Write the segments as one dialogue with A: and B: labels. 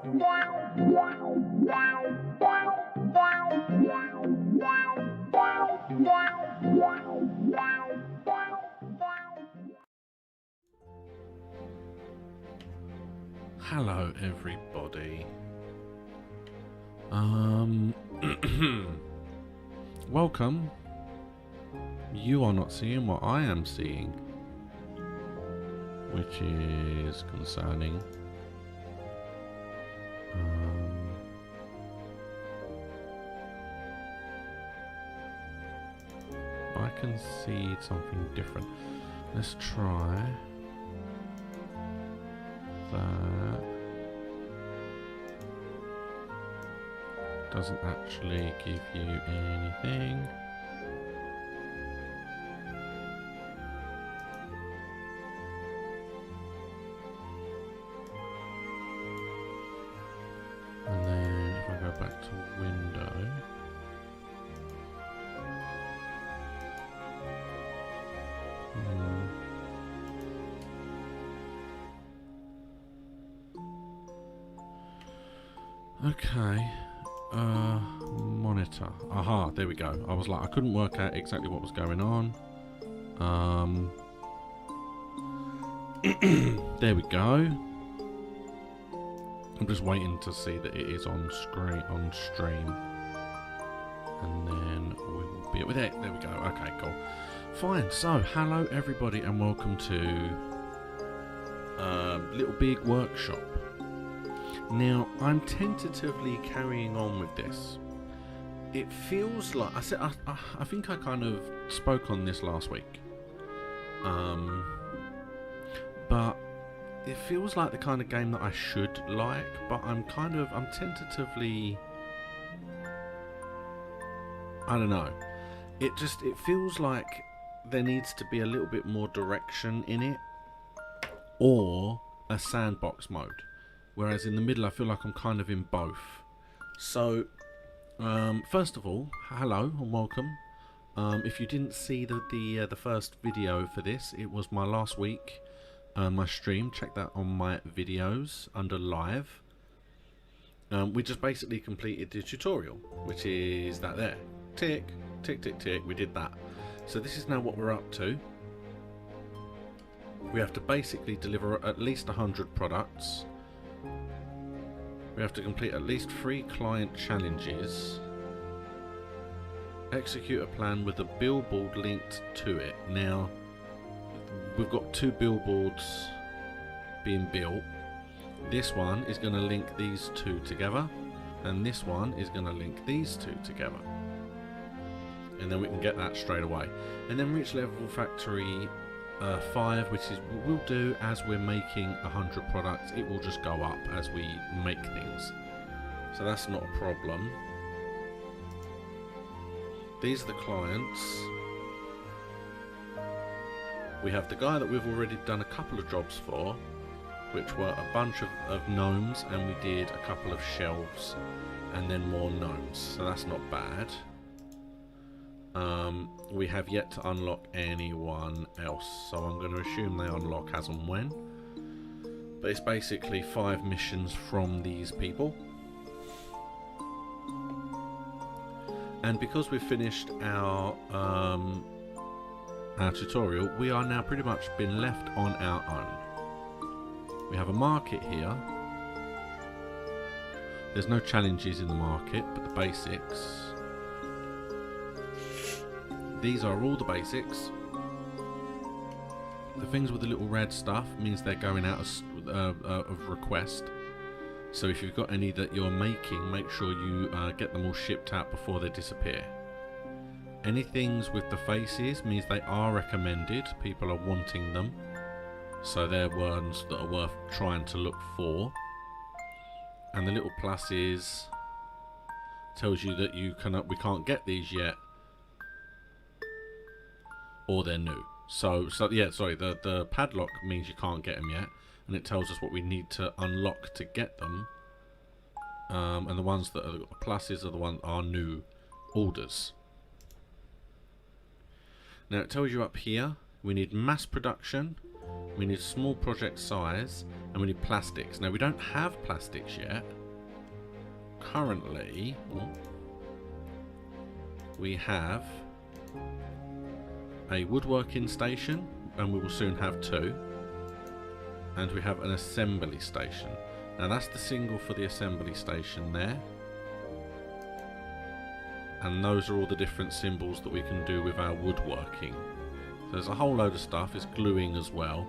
A: Hello everybody. Welcome. You are not seeing what I am seeing, which is concerning. I can see something different. Let's try that. Doesn't actually give you anything. And then if I go back to window, okay. Monitor. Aha, there we go. I was like, I couldn't work out exactly what was going on. There we go. I'm just waiting to see that it is on stream. And then we'll be with it. There we go. Okay, cool. Fine. So, hello everybody and welcome to Little Big Workshop. Now, I'm tentatively carrying on with this. It feels like I think I kind of spoke on this last week, but it feels like the kind of game that I should like. But I'm tentatively, I don't know. It feels like there needs to be a little bit more direction in it, or a sandbox mode. Whereas in the middle, I feel like I'm kind of in both. So, first of all, hello and welcome. If you didn't see the first video for this, it was my last week, my stream. Check that on my videos under live. We just basically completed the tutorial, which is that there. Tick, tick, tick, tick. We did that. So this is now what we're up to. We have to basically deliver at least 100 products. We have to complete at least 3 client challenges. Execute a plan with a billboard linked to it. Now, we've got 2 billboards being built. This one is going to link these 2 together, and this one is going to link these 2 together. And then we can get that straight away. And then reach level factory 5, which is what we'll do as we're making 100 products. It will just go up as we make things, so that's not a problem. These are the clients. We have the guy that we've already done a couple of jobs for, which were a bunch of gnomes, and we did a couple of shelves and then more gnomes, so that's not bad. We have yet to unlock anyone else, so I'm going to assume they unlock as and when. But it's basically 5 missions from these people. And because we've finished our tutorial, we are now pretty much been left on our own. We have a market here. There's no challenges in the market, but the basics. These are all the basics. The things with the little red stuff means they're going out of request. So if you've got any that you're making, make sure you get them all shipped out before they disappear. Any things with the faces means they are recommended. People are wanting them. So they're ones that are worth trying to look for. And the little pluses tells you that we can't get these yet, or they're new. So yeah, sorry, the padlock means you can't get them yet, and it tells us what we need to unlock to get them. And the ones that are pluses are the ones are new orders. Now it tells you up here we need mass production, We need small project size, and we need plastics. Now we don't have plastics yet. Currently, we have a woodworking station, and we will soon have 2. And we have an assembly station. Now that's the single for the assembly station there. And those are all the different symbols that we can do with our woodworking. So there's a whole load of stuff. It's gluing as well.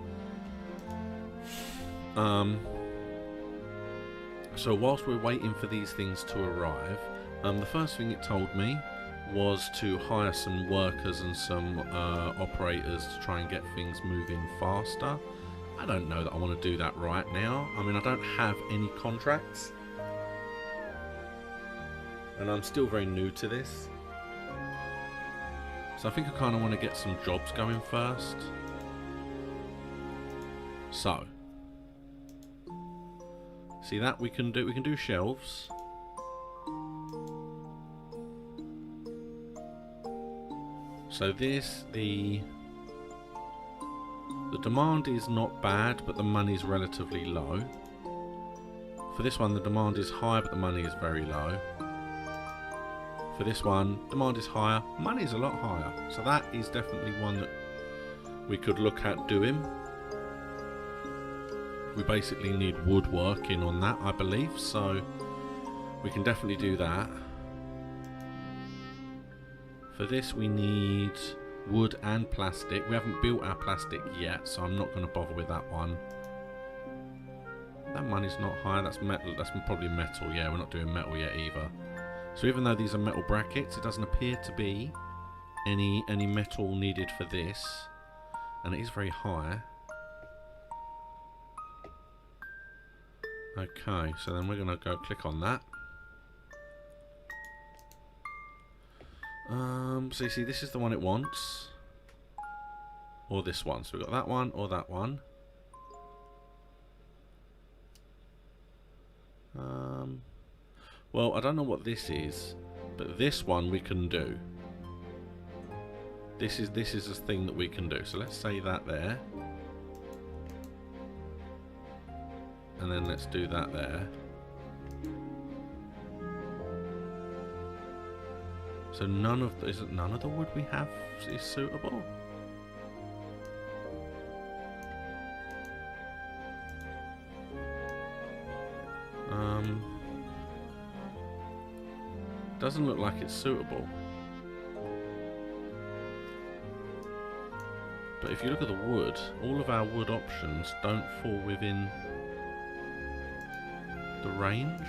A: So whilst we're waiting for these things to arrive, the first thing it told me was to hire some workers and some operators to try and get things moving faster. I don't know that I want to do that right now. I mean, I don't have any contracts. And I'm still very new to this. So I think I kind of want to get some jobs going first. So. See that we can do shelves. So this, the demand is not bad, but the money is relatively low. For this one, the demand is high, but the money is very low. For this one, demand is higher, money is a lot higher. So that is definitely one that we could look at doing. We basically need woodworking on that, I believe, so we can definitely do that. For this we need wood and plastic. We haven't built our plastic yet, so I'm not going to bother with that one. That money's not high, that's metal, that's probably metal. Yeah, we're not doing metal yet either. So even though these are metal brackets, it doesn't appear to be any metal needed for this. And it is very high. Okay, so then we're going to go click on that. So you see, this is the one it wants. Or this one. So we've got that one or that one. Well, I don't know what this is, but this one we can do. This is a thing that we can do. So let's say that there. And then let's do that there. So none of the wood we have is suitable. Doesn't look like it's suitable. But if you look at the wood, all of our wood options don't fall within the range.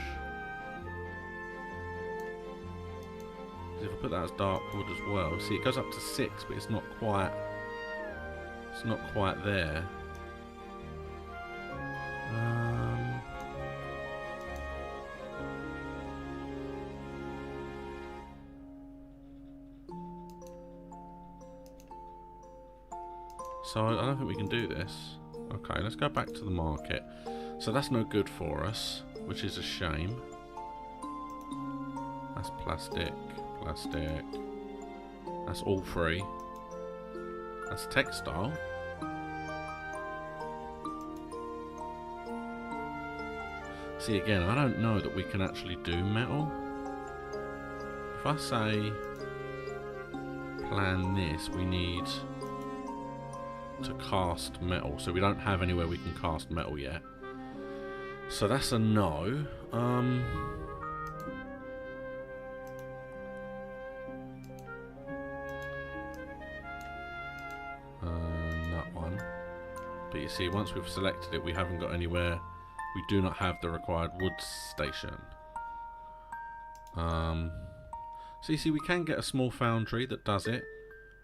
A: If I put that as dark wood as well, see it goes up to 6, but it's not quite there. So I don't think we can do this. Okay, let's go back to the market. So that's no good for us, which is a shame. That's plastic. Plastic. That's all free. That's textile. See, again, I don't know that we can actually do metal. If I say plan this, we need to cast metal. So we don't have anywhere we can cast metal yet. So that's a no. That one. But you see, once we've selected it, we haven't got anywhere. We do not have the required wood station. So you see, we can get a small foundry that does it.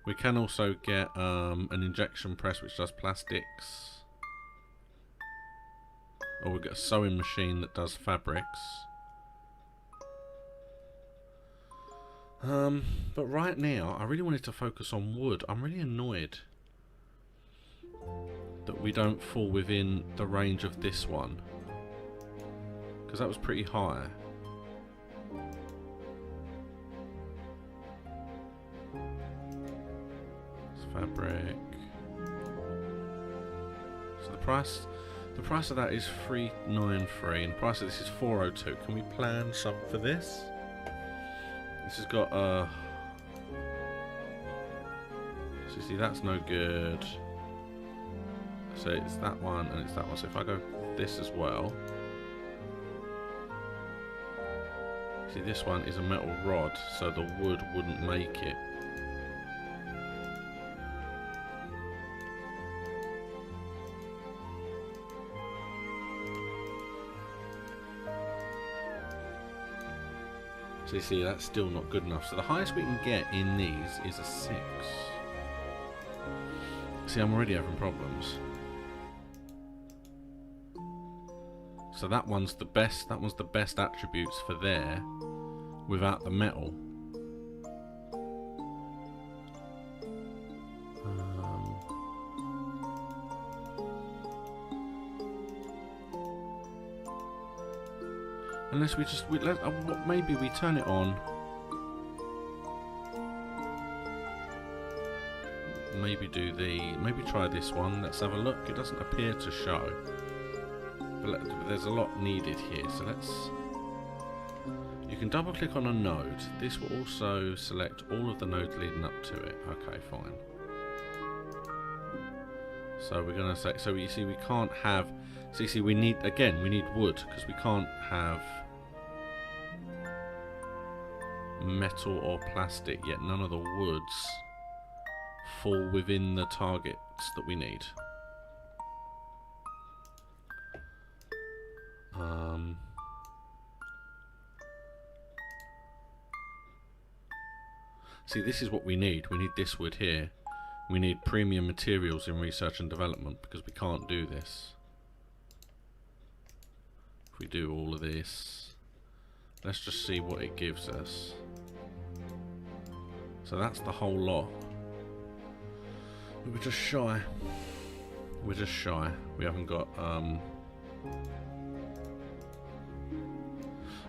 A: We can also get an injection press which does plastics. Or we'll get a sewing machine that does fabrics. But right now, I really wanted to focus on wood. I'm really annoyed that we don't fall within the range of this one. Because that was pretty high. It's fabric. price of that is 393 and the price of this is 402. Can we plan something for this? This has got so see, that's no good. So it's that one and it's that one. So if I go this as well, see, this one is a metal rod, so the wood wouldn't make it. So you see, that's still not good enough. So the highest we can get in these is a 6. See, I'm already having problems. So that one's the best. That one's the best attributes for there, without the metal. Unless we just maybe we turn it on. Maybe maybe try this one. Let's have a look. It doesn't appear to show, but there's a lot needed here. So you can double click on a node. This will also select all of the nodes leading up to it. Okay, fine. So we're gonna say, so you see, we can't have. So you see, we need wood, because we can't have metal or plastic, yet none of the woods fall within the targets that we need. See, this is what we need. We need this wood here. We need premium materials in research and development, because we can't do this. If we do all of this, let's just see what it gives us. So that's the whole lot. We're just shy. We're just shy. We haven't got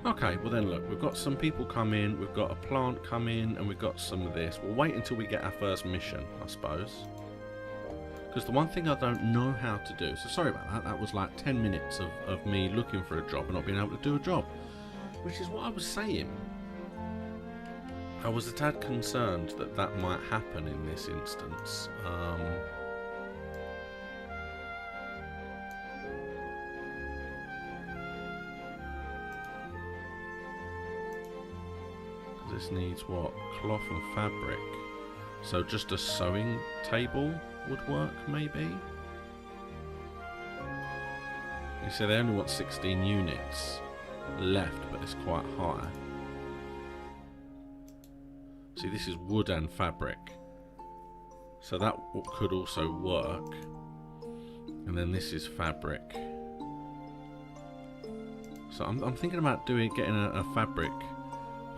A: Okay, well then look, we've got some people come in, we've got a plant come in, and we've got some of this. We'll wait until we get our first mission, I suppose. Because the one thing I don't know how to do, so sorry about that, that was like 10 minutes of me looking for a job and not being able to do a job. Which is what I was saying. I was a tad concerned that that might happen in this instance. This needs what? Cloth and fabric. So just a sewing table would work, maybe? You say they only want 16 units left, but it's quite high. See, this is wood and fabric. So that could also work. And then this is fabric. So I'm thinking about getting a fabric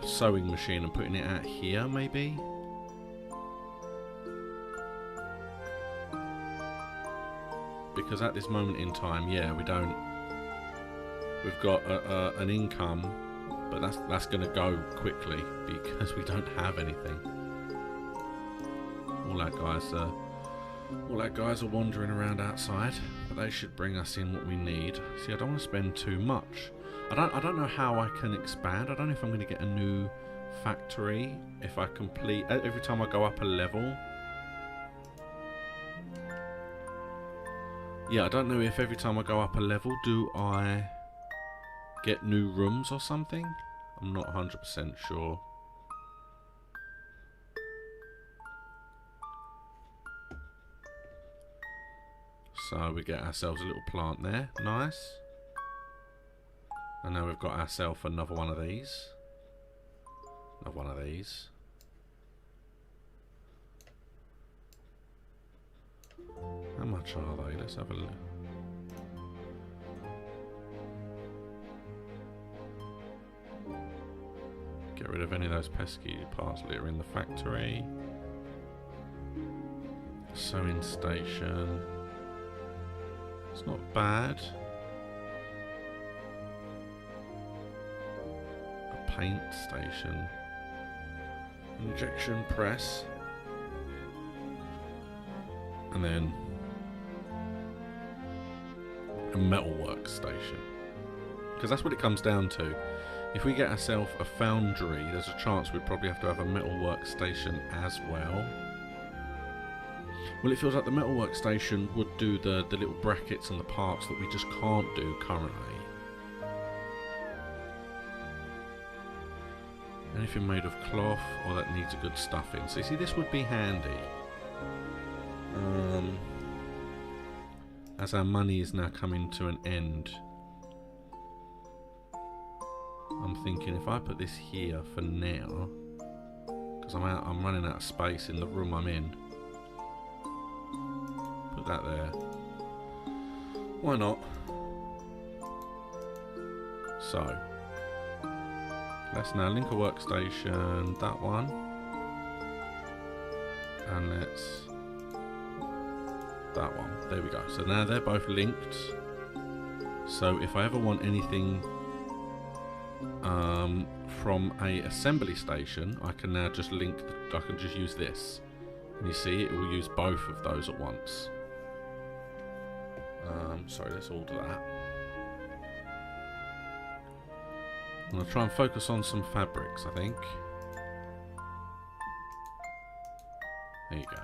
A: sewing machine and putting it out here, maybe. Because at this moment in time, yeah, we've got an income, but that's going to go quickly because we don't have anything. All our guys are wandering around outside, but they should bring us in what we need. See, I don't want to spend too much. I don't know how I can expand. I don't know if I'm going to get a new factory if I complete every time I go up a level. Yeah, I don't know if every time I go up a level do I get new rooms or something. I'm not 100% sure. So we get ourselves a little plant there. Nice. And now we've got ourselves another one of these. Another one of these. How much are they? Let's have a look. Get rid of any of those pesky parts that are in the factory. Sewing station. It's not bad. Paint station, injection press, and then a metal workstation. Because that's what it comes down to. If we get ourselves a foundry, there's a chance we'd probably have to have a metal workstation as well. Well, it feels like the metal workstation would do the little brackets and the parts that we just can't do currently. Anything made of cloth or that needs a good stuffing. So you see, this would be handy. As our money is now coming to an end, I'm thinking if I put this here for now, because I'm running out of space in the room I'm in. Put that there. Why not? So let's now link a workstation, that one, and let's that one. There we go. So now they're both linked. So if I ever want anything from a assembly station, I can now just link. I can just use this, and you see it will use both of those at once. Sorry, let's order that. I'm going to try and focus on some fabrics, I think. There you go.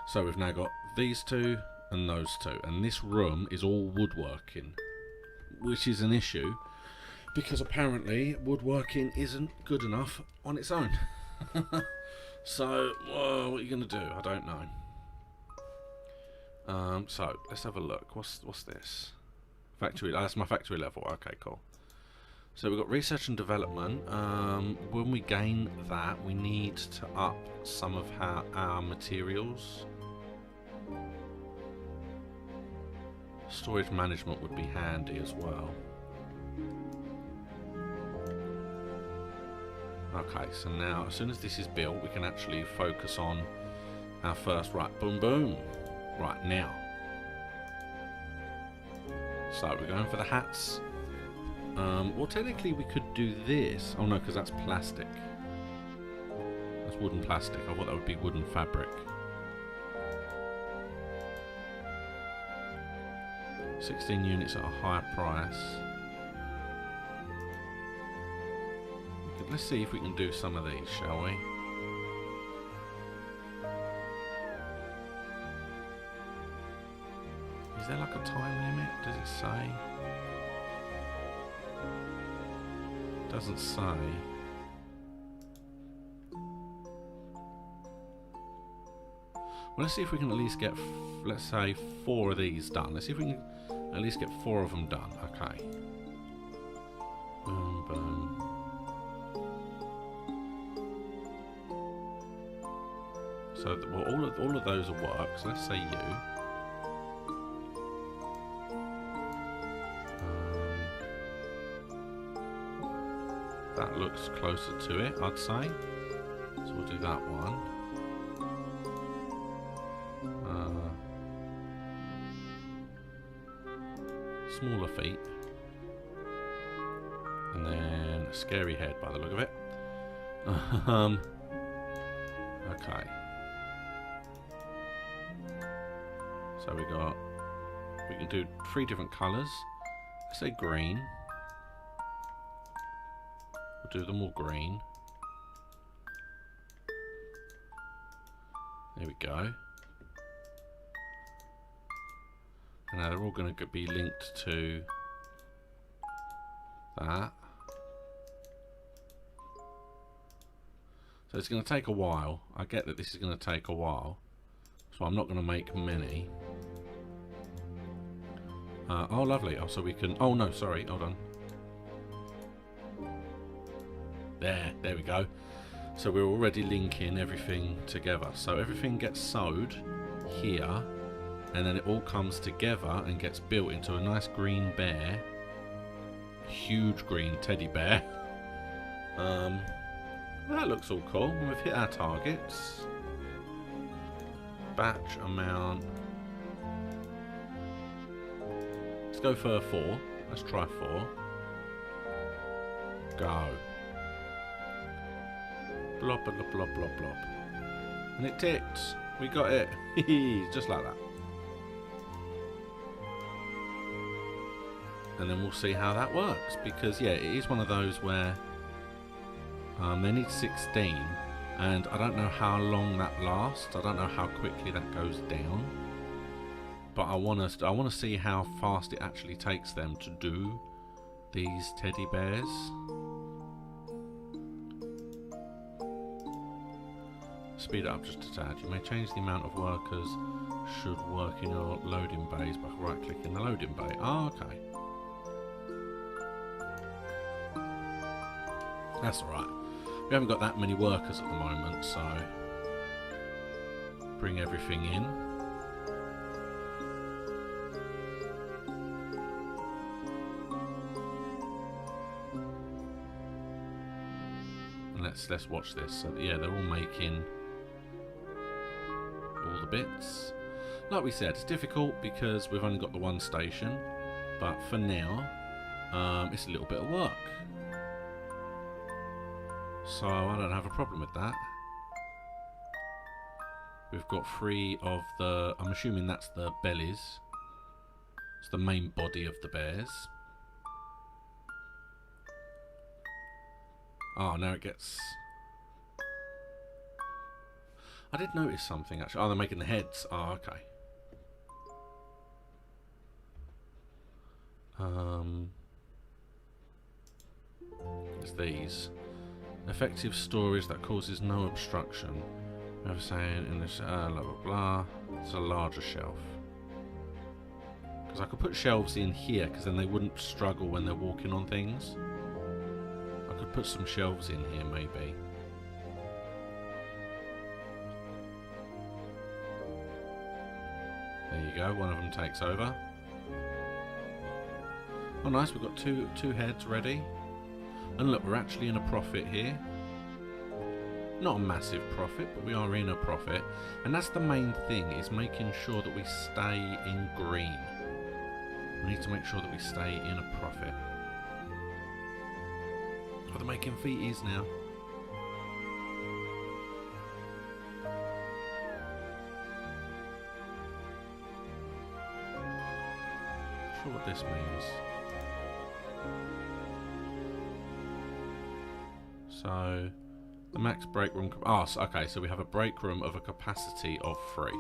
A: So we've now got these two and those two, and this room is all woodworking, which is an issue because apparently woodworking isn't good enough on its own. So, whoa, what are you going to do? I don't know. So let's have a look. What's this? Factory. That's my factory level. Okay, cool. So we've got research and development. When we gain that, we need to up some of our materials. Storage management would be handy as well. Okay, so now as soon as this is built, we can actually focus on our first. Right, boom, boom. Right, now. So we're going for the hats. Well, technically we could do this. Oh no, because that's plastic. That's wooden plastic. I thought that would be wooden fabric. 16 units at a higher price. Let's see if we can do some of these, shall we? Is there like a time limit? Does it say? Doesn't say. Well, let's see if we can at least get, let's say, 4 of these done. Let's see if we can at least get 4 of them done. Okay. Boom, boom. So, well, all of those will work. So let's say you. That looks closer to it, I'd say. So we'll do that one. Smaller feet. And then a scary head by the look of it. Okay. So we can do 3 different colours. Let's say green. We'll do them all green. There we go. And now they're all going to be linked to that. So it's going to take a while. I get that this is going to take a while. So I'm not going to make many. Oh, lovely. Oh, so we can... Oh, no, sorry. Hold on. There we go. So we're already linking everything together. So everything gets sewed here, and then it all comes together and gets built into a nice green bear. Huge green teddy bear. That looks all cool. We've hit our targets. Batch amount. Let's go for 4. Let's try 4. Go. Blop, blop, blop, blop, blop. And it ticks. We got it. Just like that. and then we'll see how that works, because yeah, it is one of those where they need 16, and I don't know how long that lasts. I don't know how quickly that goes down, but I want to see how fast it actually takes them to do these teddy bears. Speed it up just a tad. You may change the amount of workers should work in your loading bays by right-clicking the loading bay. Oh, okay. That's alright. We haven't got that many workers at the moment, so bring everything in. And let's watch this. So yeah, they're all making all the bits. Like we said, it's difficult because we've only got the one station, but for now it's a little bit of work, so I don't have a problem with that. We've got 3 of the, I'm assuming that's the bellies, it's the main body of the bears. Oh, now it gets, I did notice something actually. Oh, they're making the heads. Oh, okay. It's these. Effective storage that causes no obstruction. I was saying in this blah blah blah. It's a larger shelf. Because I could put shelves in here, because then they wouldn't struggle when they're walking on things. I could put some shelves in here maybe. There you go, one of them takes over. Oh nice, we've got two heads ready. And look, we're actually in a profit here. Not a massive profit, but we are in a profit. And that's the main thing, is making sure that we stay in green. We need to make sure that we stay in a profit. Oh, they're making feeties now. Not sure what this means. So, the max break room... Oh, okay, so we have a break room of a capacity of 3.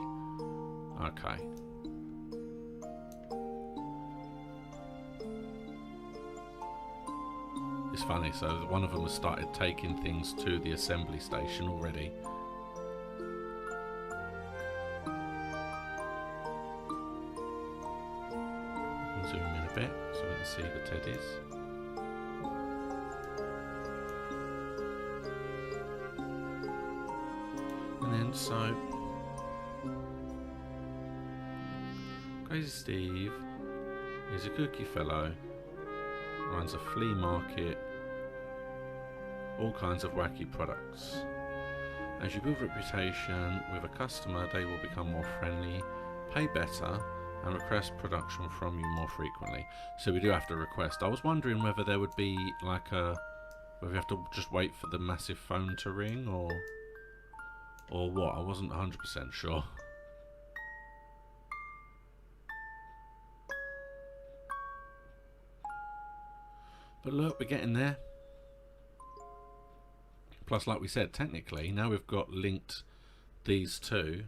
A: Okay. It's funny, so one of them has started taking things to the assembly station already. Zoom in a bit so we can see the teddies. And then so Crazy Steve is a cookie fellow, runs a flea market, all kinds of wacky products. As you build reputation with a customer, they will become more friendly, pay better, and request production from you more frequently. So we do have to request. I was wondering whether there would be like a, whether we have to just wait for the massive phone to ring, or what. I wasn't 100% sure. But look, we're getting there. Plus, like we said, technically, now we've got linked these two.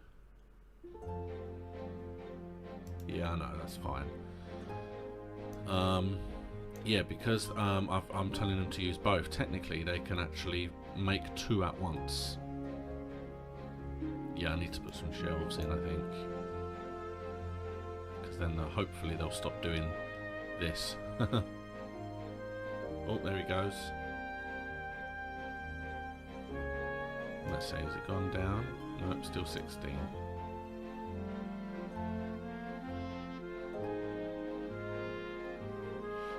A: Yeah, I know, that's fine. Yeah, because I'm telling them to use both. Technically, they can actually make 2 at once. Yeah, I need to put some shelves in, I think. Because then hopefully they'll stop doing this. Oh, there he goes. Let's see, has it gone down? No, it's still 16.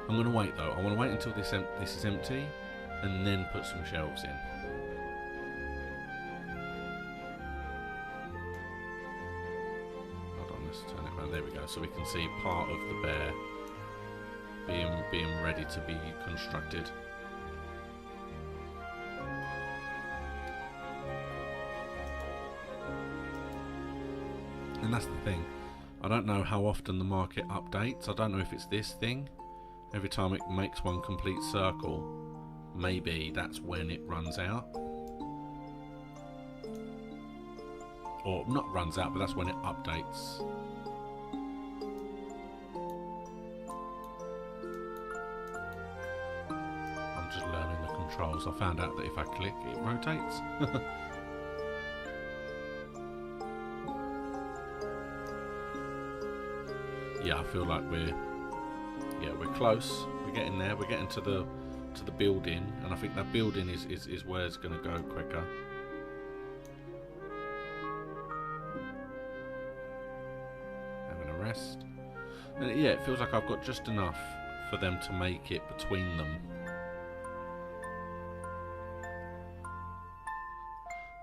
A: I'm going to wait though. I want to wait until this is empty and then put some shelves in. Hold on, let's turn it around. There we go. So we can see part of the bear being ready to be constructed. And that's the thing. I don't know how often the market updates. I don't know if it's this thing. Every time it makes one complete circle, maybe that's when it runs out. Or not runs out, but that's when it updates. I'm just learning the controls. I found out that if I click, it rotates. Yeah, I feel like we're close. We're getting there. We're getting to the building, and I think that building is where it's going to go quicker. Having a rest. And yeah, it feels like I've got just enough for them to make it between them.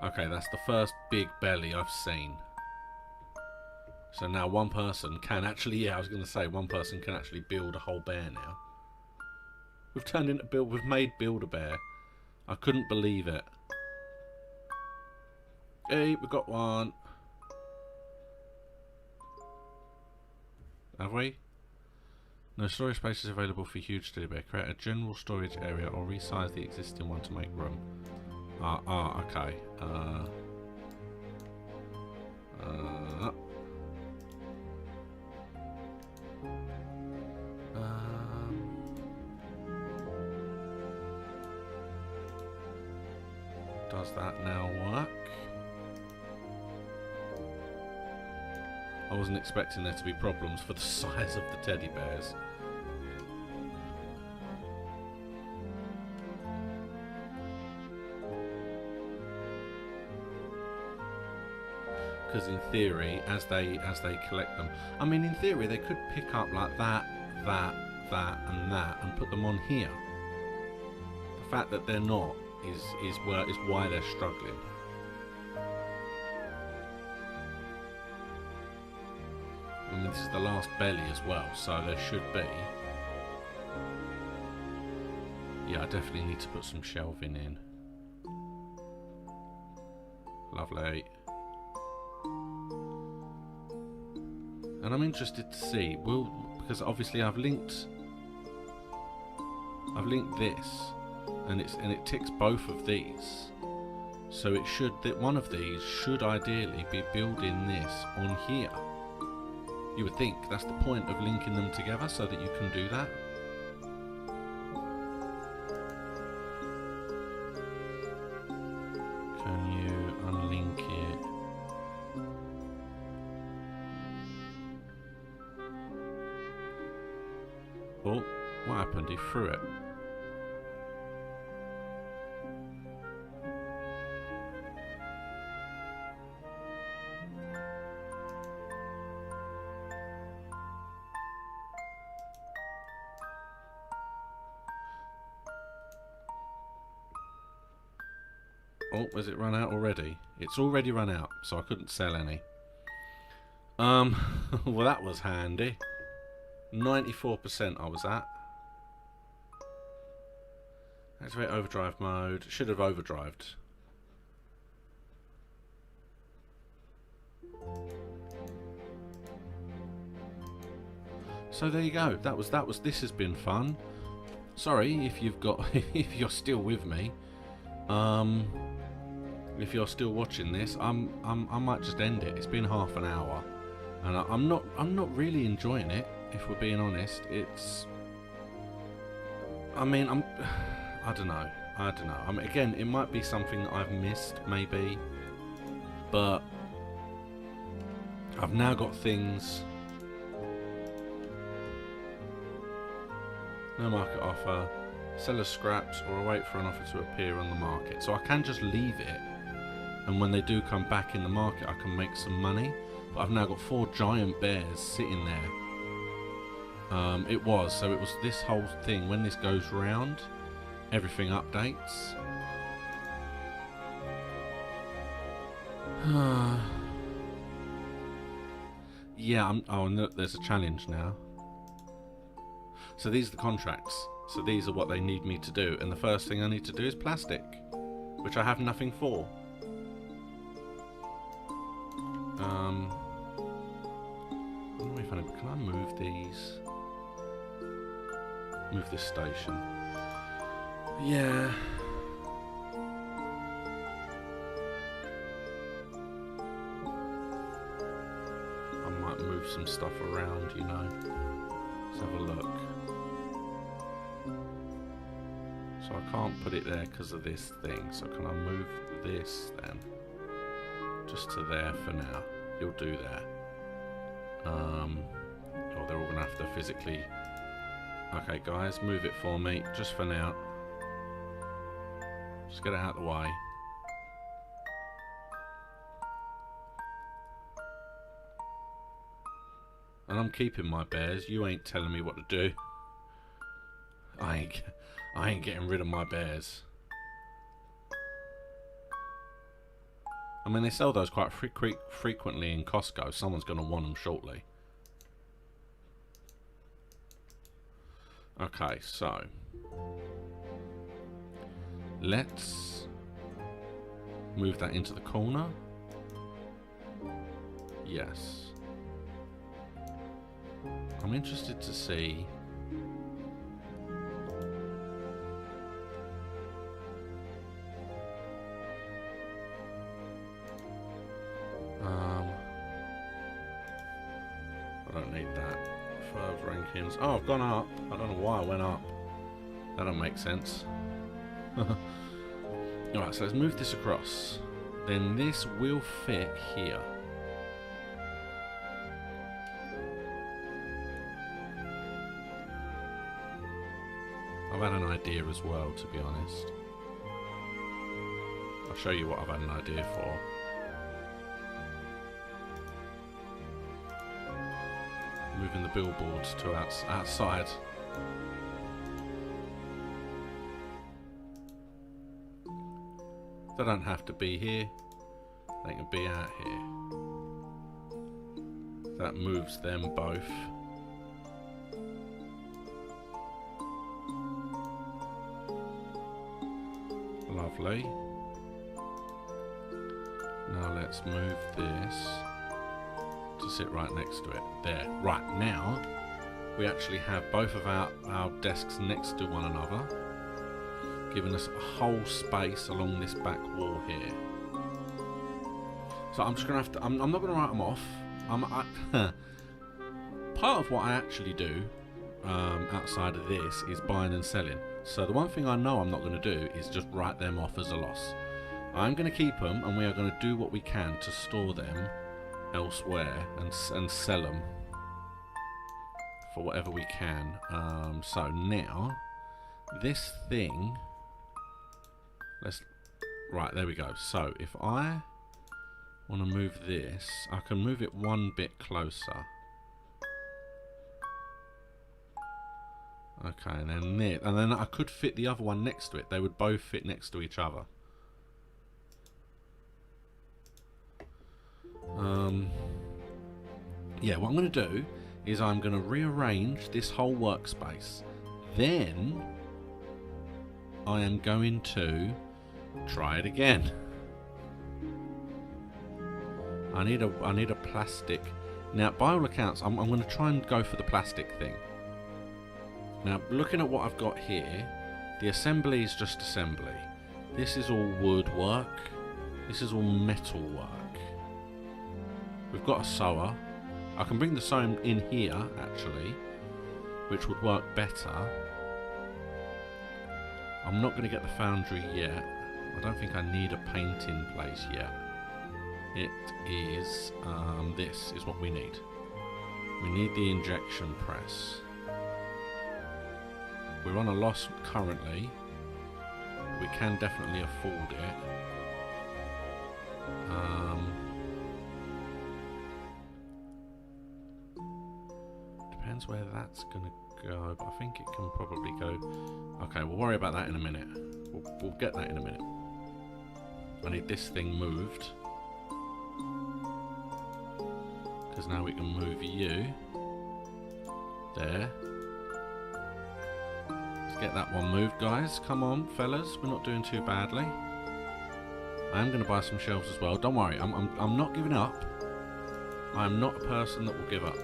A: Okay, that's the first big belly I've seen. So now one person can actually, yeah, I was going to say, one person can actually build a whole bear now. We've made Build-A-Bear. I couldn't believe it. Hey, we got one. Have we? No storage space is available for huge teddy bear. Create a general storage area or resize the existing one to make room. Okay. Does that now work? I wasn't expecting there to be problems for the size of the teddy bears. Because in theory, as they collect them, I mean, in theory they could pick up like that, and that, and put them on here. The fact that they're not is why they're struggling. I mean, this is the last belly as well, so there should be. Yeah, I definitely need to put some shelving in. Lovely. And I'm interested to see, because obviously I've linked this, and it ticks both of these, so it should, that one of these should ideally be building this on here. You would think that's the point of linking them together, so that you can do that. Can you unlink it? Oh, what happened? He threw it. Oh, has it run out already? It's already run out, so I couldn't sell any. Well, that was handy. 94% I was at. Activate overdrive mode. Should have overdrived. So there you go. This has been fun. Sorry if you've got if you're still with me. If you're still watching this, I might just end it. It's been half an hour, and I'm not really enjoying it. If we're being honest, it's. I mean, I don't know. I mean, again, it might be something that I've missed, maybe, but I've now got things. No market offer. Seller's scraps or await for an offer to appear on the market. So I can just leave it, and when they do come back in the market, I can make some money. But I've now got 4 giant bears sitting there. It was this whole thing. When this goes round, everything updates. Yeah, oh, and look, there's a challenge now. So these are the contracts. So these are what they need me to do, and the first thing I need to do is plastic, which I have nothing for. Can I move these? Move this station. Yeah. I might move some stuff around, you know. Let's have a look. So I can't put it there because of this thing. So can I move this then? Just to there for now. You'll do that. Oh, they're all going to have to physically... Okay, guys, move it for me. Just for now. Just get it out of the way. And I'm keeping my bears. You ain't telling me what to do. I ain't getting rid of my bears. I mean, they sell those quite frequently in Costco. Someone's going to want them shortly. Okay, so let's move that into the corner. Yes. I'm interested to see I don't need that. Further rankings. Oh, I've gone up. I don't know why I went up. That don't make sense. Alright, so let's move this across. Then this will fit here. I've had an idea as well, to be honest. I'll show you what I've had an idea for. Moving the billboards to outside. They don't have to be here. They can be out here. That moves them both. Lovely. Now let's move this to sit right next to it. There. Right, now we actually have both of our desks next to one another, giving us a whole space along this back wall here. So I'm just going to have to... I'm not going to write them off. Part of what I actually do outside of this is buying and selling. So the one thing I know I'm not going to do is just write them off as a loss. I'm going to keep them, and we are going to do what we can to store them elsewhere and sell them for whatever we can. So now this thing, right, there we go. So if I want to move this, I can move it one bit closer. Okay, and then I could fit the other one next to it. They would both fit next to each other. Yeah, what I'm going to do is I'm going to rearrange this whole workspace. Then I am going to try it again. I need a plastic. Now, by all accounts, I'm going to try and go for the plastic thing. Now, looking at what I've got here, the assembly is just assembly. This is all woodwork. This is all metal work. We've got a sewer. I can bring the sewing in here, actually, which would work better. I'm not going to get the foundry yet. I don't think I need a painting place yet. It is, this is what we need. We need the injection press. We're on a loss currently. We can definitely afford it. Depends where that's gonna go, but I think it can probably go. Okay, we'll worry about that in a minute. We'll get that in a minute. I need this thing moved, because now we can move you there. Get that one moved, guys. Come on, fellas. We're not doing too badly. I am going to buy some shelves as well. Don't worry. I'm not giving up. I am not a person that will give up.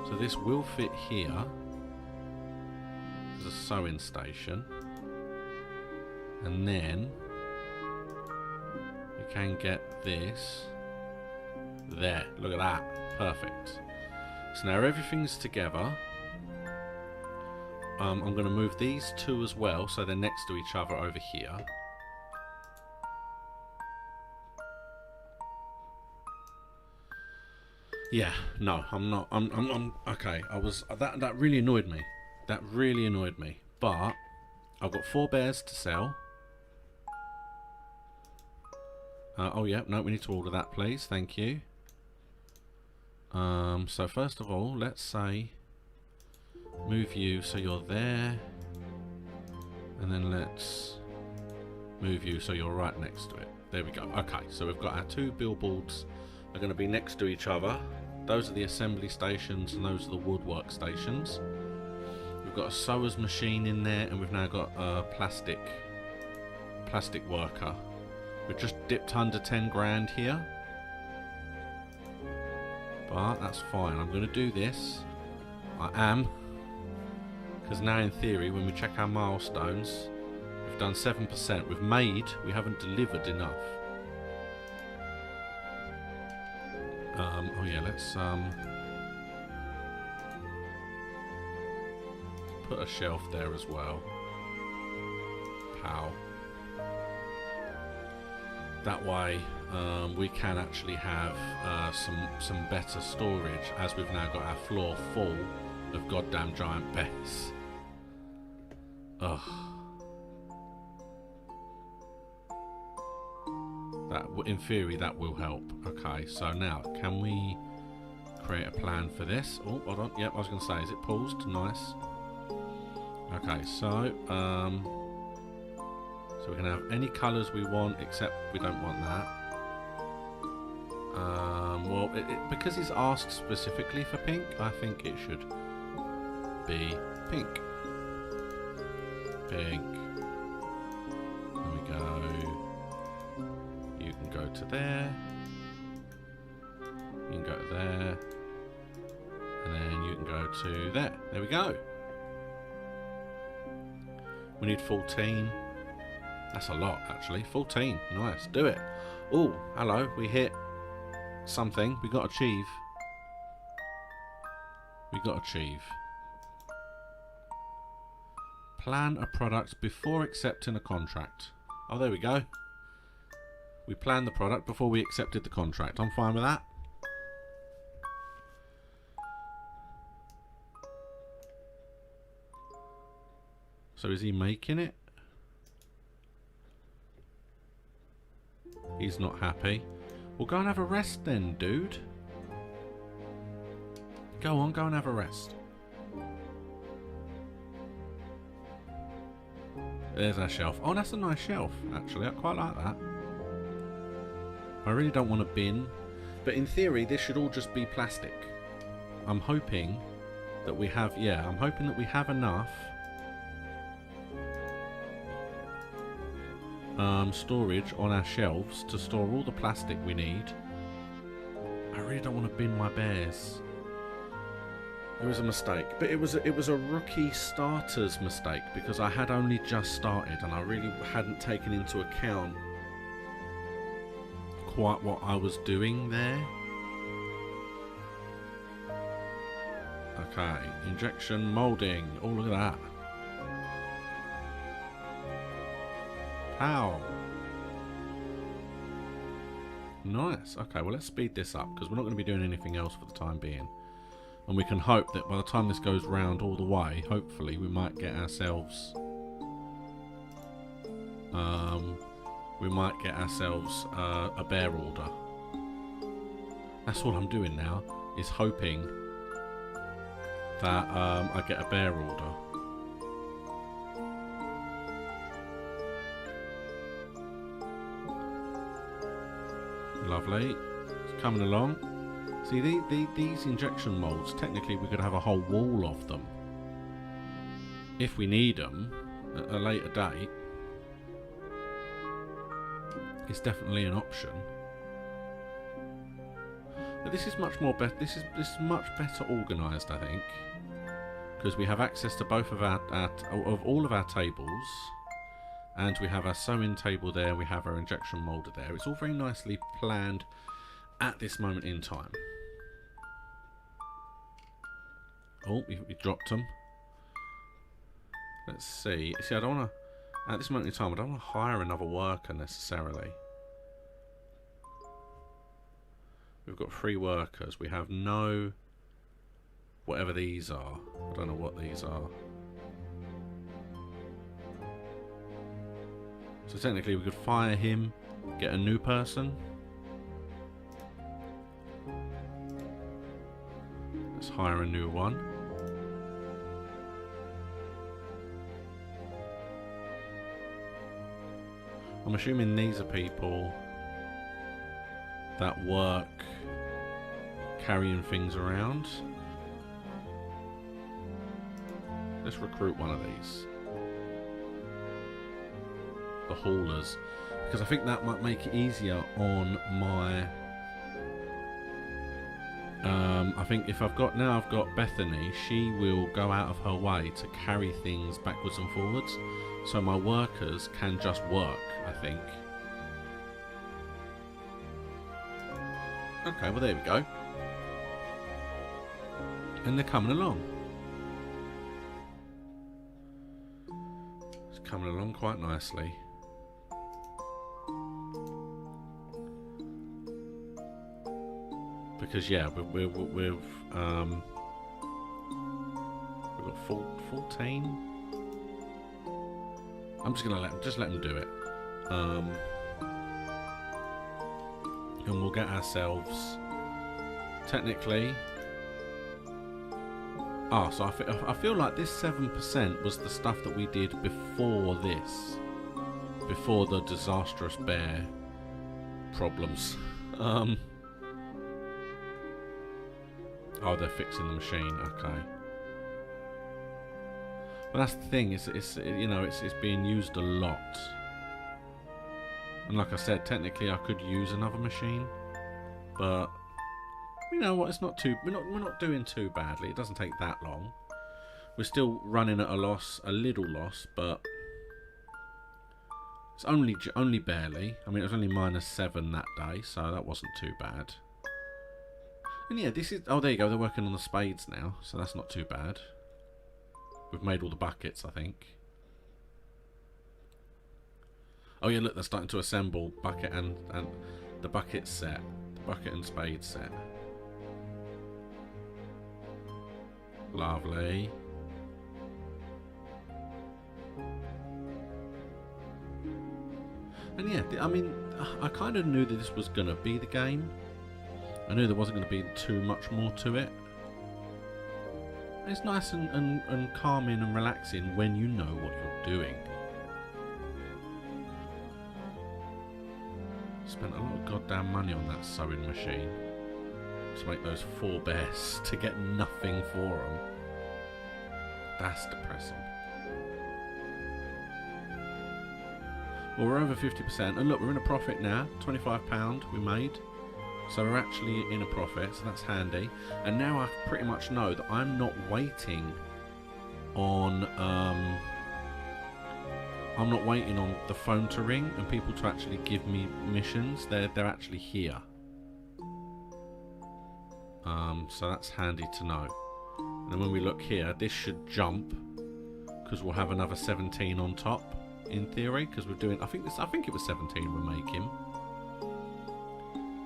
A: So this will fit here. There's a sewing station. And then you can get this there. Look at that. Perfect. So now everything's together. I'm going to move these two as well, so they're next to each other over here. Yeah, no, I'm not. I'm okay. That really annoyed me. That really annoyed me. But I've got 4 bears to sell. Oh yeah, no, we need to order that, please. Thank you. So first of all, let's say move you so you're there, and then let's move you so you're right next to it. There we go. Okay, so we've got our 2 billboards are going to be next to each other. Those are the assembly stations and those are the woodwork stations. We've got a sewer's machine in there, and we've now got a plastic worker. We've just dipped under 10 grand here, but that's fine. I'm going to do this. I am, because now in theory when we check our milestones, we've done 7%. We haven't delivered enough. Oh yeah, let's put a shelf there as well. Pow. That way we can actually have some better storage, as we've now got our floor full of goddamn giant bears. Ugh. In theory that will help. Okay, so now can we create a plan for this? Oh, hold on. Yep, I was going to say, is it paused? Nice. Okay, so we can have any colours we want, except we don't want that. Well, because he's asked specifically for pink, I think it should be pink. Pink. There we go. You can go to there. You can go to there. And then you can go to there. There we go. We need 14. That's a lot, actually. 14. Nice. Do it. Oh, hello. We hit something. We got achieve. We got achieve. Plan a product before accepting a contract. Oh, there we go. We planned the product before we accepted the contract. I'm fine with that. So is he making it? He's not happy. Well, go and have a rest then, dude. Go on, go and have a rest. There's our shelf. Oh, that's a nice shelf, actually. I quite like that. I really don't want a bin, but in theory this should all just be plastic. I'm hoping that we have, yeah, I'm hoping that we have enough storage on our shelves to store all the plastic we need. I really don't want to bin my bears. It was a mistake, but it was a rookie starter's mistake, because I had only just started and I really hadn't taken into account quite what I was doing there. Okay, injection molding. Oh, look at that. Pow. Nice. Okay, well, let's speed this up, because we're not going to be doing anything else for the time being. And we can hope that by the time this goes round all the way, hopefully we might get ourselves a bear order. That's all I'm doing now, is hoping that I get a bear order. Lovely. It's coming along. See, these injection molds, technically we could have a whole wall of them if we need them at a later date. It's definitely an option. But this is much more better. This is much better organised, I think, because we have access to both of all of our tables, and we have our sewing table there. We have our injection moulder there. It's all very nicely planned at this moment in time. Oh, we dropped them. Let's see. See, I don't want to. At this moment in time, I don't want to hire another worker necessarily. We've got 3 workers. We have no... whatever these are. I don't know what these are. So technically we could fire him, get a new person. Let's hire a new one. I'm assuming these are people that work carrying things around. Let's recruit one of these. The haulers. Because I think that might make it easier on my... I think if I've got Bethany, she will go out of her way to carry things backwards and forwards. So my workers can just work, I think. Okay, well there we go. And they're coming along. It's coming along quite nicely. Because yeah, we've got 14. I'm just gonna let them do it. And we'll get ourselves technically. So I feel like this 7% was the stuff that we did before this, before the disastrous bear problems. Oh, they're fixing the machine. Okay. But that's the thing. It's being used a lot. And like I said, technically I could use another machine, but you know what? It's not too. We're not doing too badly. It doesn't take that long. We're still running at a loss, a little loss, but it's only barely. I mean, it was only -7 that day, so that wasn't too bad. And yeah, this is. Oh, there you go. They're working on the spades now, so that's not too bad. We've made all the buckets, I think. Oh yeah, look, they're starting to assemble bucket and the bucket set, the bucket and spade set. Lovely. And yeah, I mean, I kind of knew that this was going to be the game. I knew there wasn't going to be too much more to it. It's nice and calming and relaxing when you know what you're doing. Spent a lot of goddamn money on that sewing machine to make those 4 bears to get nothing for them. That's depressing. Well, we're over 50%, and look, we're in a profit now. £25 we made, so we're actually in a profit, so that's handy. And now I pretty much know that I'm not waiting on the phone to ring and people to actually give me missions. They're actually here. So that's handy to know. And then when we look here, this should jump because we'll have another 17 on top in theory, because we're doing. I think it was 17 we're making.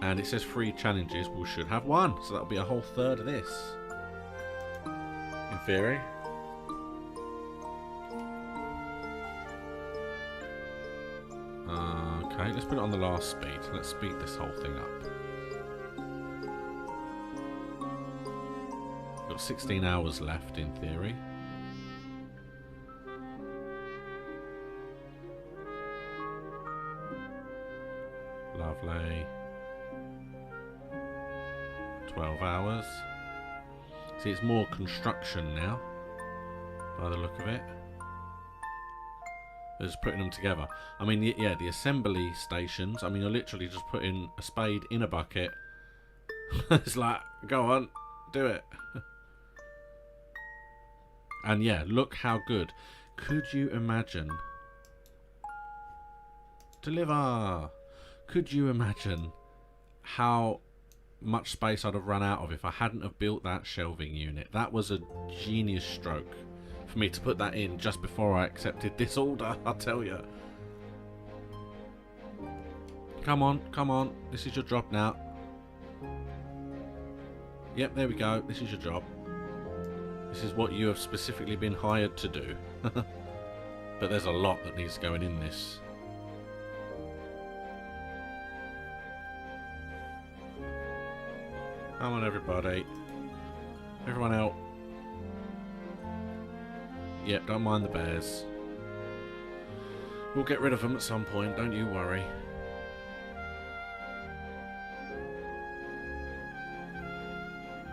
A: And it says 3 challenges. We should have 1, so that'll be a whole third of this. In theory. Okay, let's put it on the last speed. Let's speed this whole thing up. Got 16 hours left in theory. Lovely. 12 hours. See, it's more construction now, by the look of it. They're just putting them together. I mean, yeah, the assembly stations, I mean, you're literally just putting a spade in a bucket, It's like, go on, do it. And yeah, look how good. Could you imagine? Deliver! Could you imagine how much space I'd have run out of if I hadn't have built that shelving unit? That was a genius stroke for me to put that in just before I accepted this order, I'll tell you. Come on, come on. This is your job now. Yep, there we go. This is your job. This is what you have specifically been hired to do. But there's a lot that needs going in this. Come on, everybody. Everyone out. Yep, don't mind the bears. We'll get rid of them at some point, don't you worry.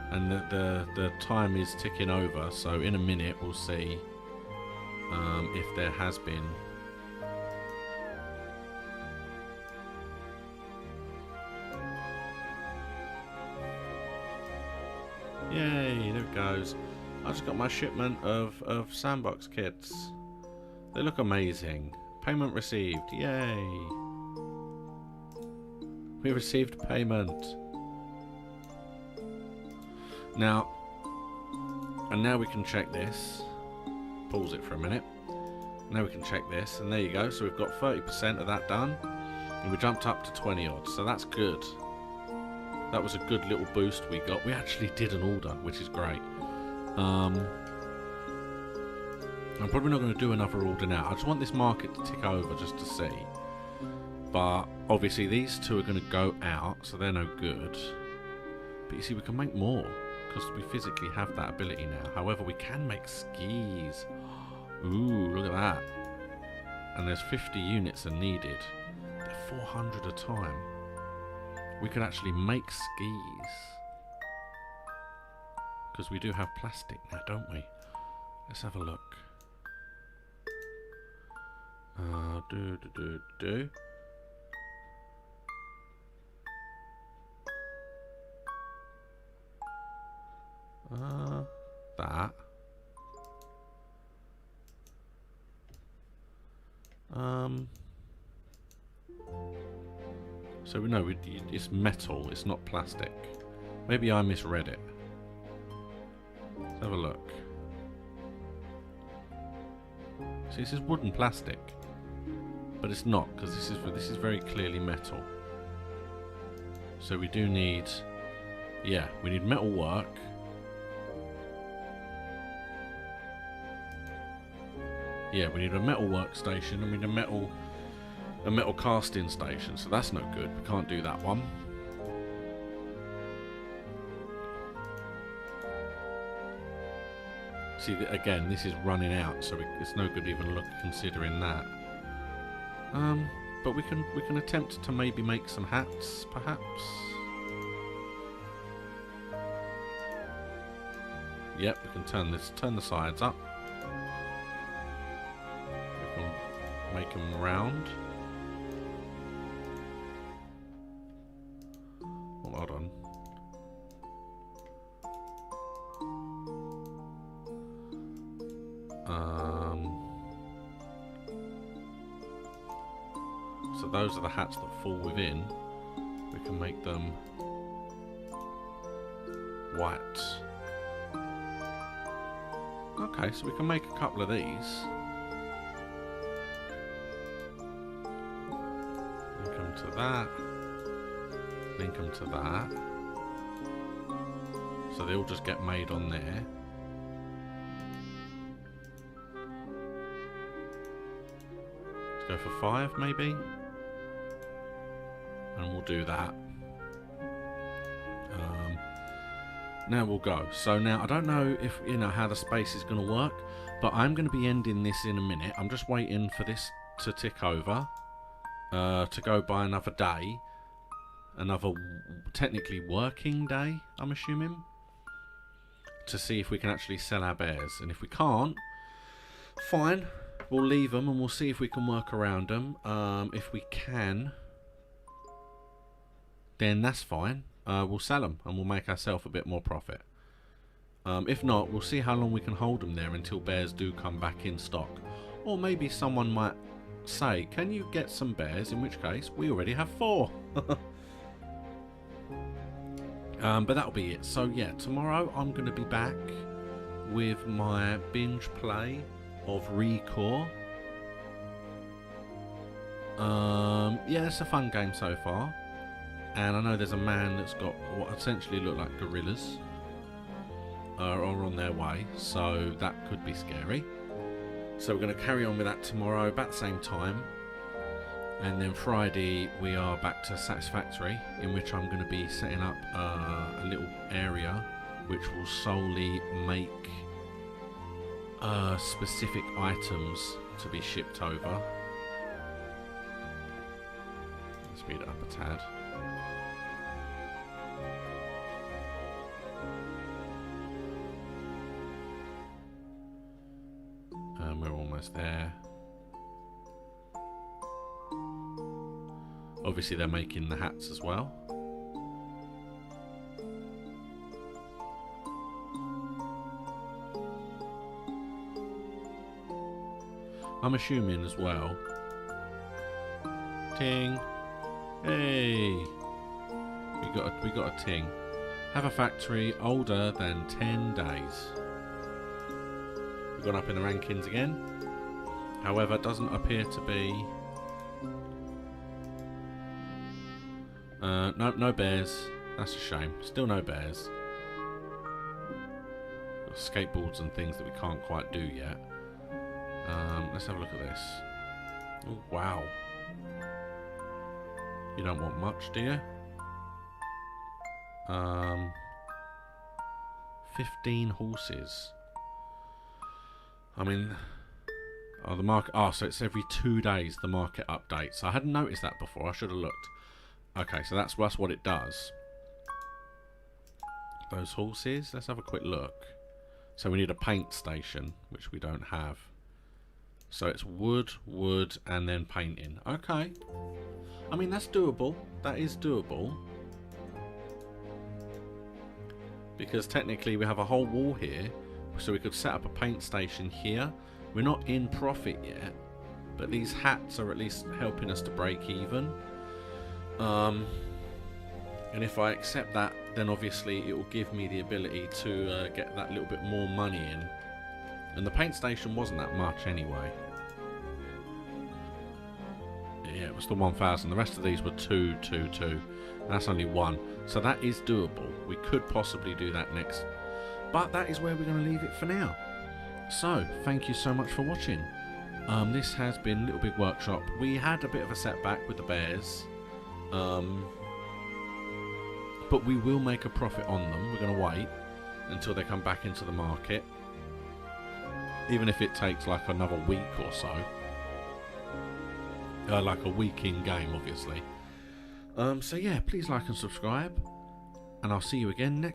A: And the time is ticking over, so in a minute we'll see if there has been yay, there it goes. I just got my shipment of sandbox kits. They look amazing. Payment received, yay. We received payment. Now we can check this. Pause it for a minute. Now we can check this, and there you go. So we've got 30% of that done, and we jumped up to 20 odd. So that's good. That was a good little boost we got. We actually did an order, which is great. I'm probably not going to do another order now. I just want this market to tick over just to see. But obviously these two are going to go out, so they're no good. But you see, we can make more because we physically have that ability now. However, we can make skis. Ooh, look at that. And there's 50 units are needed. They're 400 a time. We could actually make skis. Because we do have plastic now, don't we? Let's have a look. That. So we know it's metal, it's not plastic. Maybe I misread it. Let's have a look. See, this is wooden plastic, but it's not, because this is very clearly metal. So we do need, yeah, we need metal work. Yeah, we need a metal workstation, and we need a metal casting station. So that's no good. We can't do that one. See, again, this is running out, so it's no good even considering that. But we can attempt to maybe make some hats, perhaps. Yep, we can turn the sides up. We can make them round. Oh, hold on. So those are the hats that fall within. We can make them white. Okay, so we can make a couple of these. Link them to that. Link them to that. So they all just get made on there. Let's go for 5 maybe. And we'll do that. Now we'll go. So now I don't know if how the space is going to work, but I'm going to be ending this in a minute. I'm just waiting for this to tick over, to go by another day, another technically working day, I'm assuming, to see if we can actually sell our bears. And if we can't, fine, we'll leave them and we'll see if we can work around them. If we can, then that's fine. we'll sell them and we'll make ourselves a bit more profit. If not, we'll see how long we can hold them there until bears do come back in stock. Or maybe someone might say, can you get some bears? In which case, we already have 4. But that'll be it. So yeah, tomorrow I'm going to be back with my binge play of ReCore. Yeah, it's a fun game so far. And I know there's a man that's got what essentially look like gorillas are on their way, so that could be scary. So we're going to carry on with that tomorrow about the same time. And then Friday we are back to Satisfactory, in which I'm going to be setting up a little area which will solely make specific items to be shipped over. Speed it up a tad. We're almost there. Obviously they're making the hats as well. I'm assuming as well. Ting. Hey. We got a ting. Have a factory older than 10 days. We've gone up in the rankings again. However, doesn't appear to be. No bears. That's a shame. Still no bears. Got skateboards and things that we can't quite do yet. Let's have a look at this. Oh, wow. You don't want much, do you? 15 horses. I mean, the market. Oh, so it's every 2 days the market updates. I hadn't noticed that before. I should have looked. Okay, so that's what it does. Those horses. Let's have a quick look. So we need a paint station, which we don't have. So it's wood, and then painting. Okay. I mean, that's doable. That is doable. Because technically we have a whole wall here. So we could set up a paint station here. We're not in profit yet. But these hats are at least helping us to break even. And if I accept that, then obviously it will give me the ability to get that little bit more money in. And the paint station wasn't that much anyway. Yeah, it was the 1,000. The rest of these were 2. And that's only 1. So that is doable. We could possibly do that next. But that is where we're going to leave it for now. So, thank you so much for watching. This has been Little Big Workshop. We had a bit of a setback with the bears. But we will make a profit on them. We're going to wait until they come back into the market. Even if it takes like another week or so. Like a week in game, obviously. So yeah, please like and subscribe. And I'll see you again next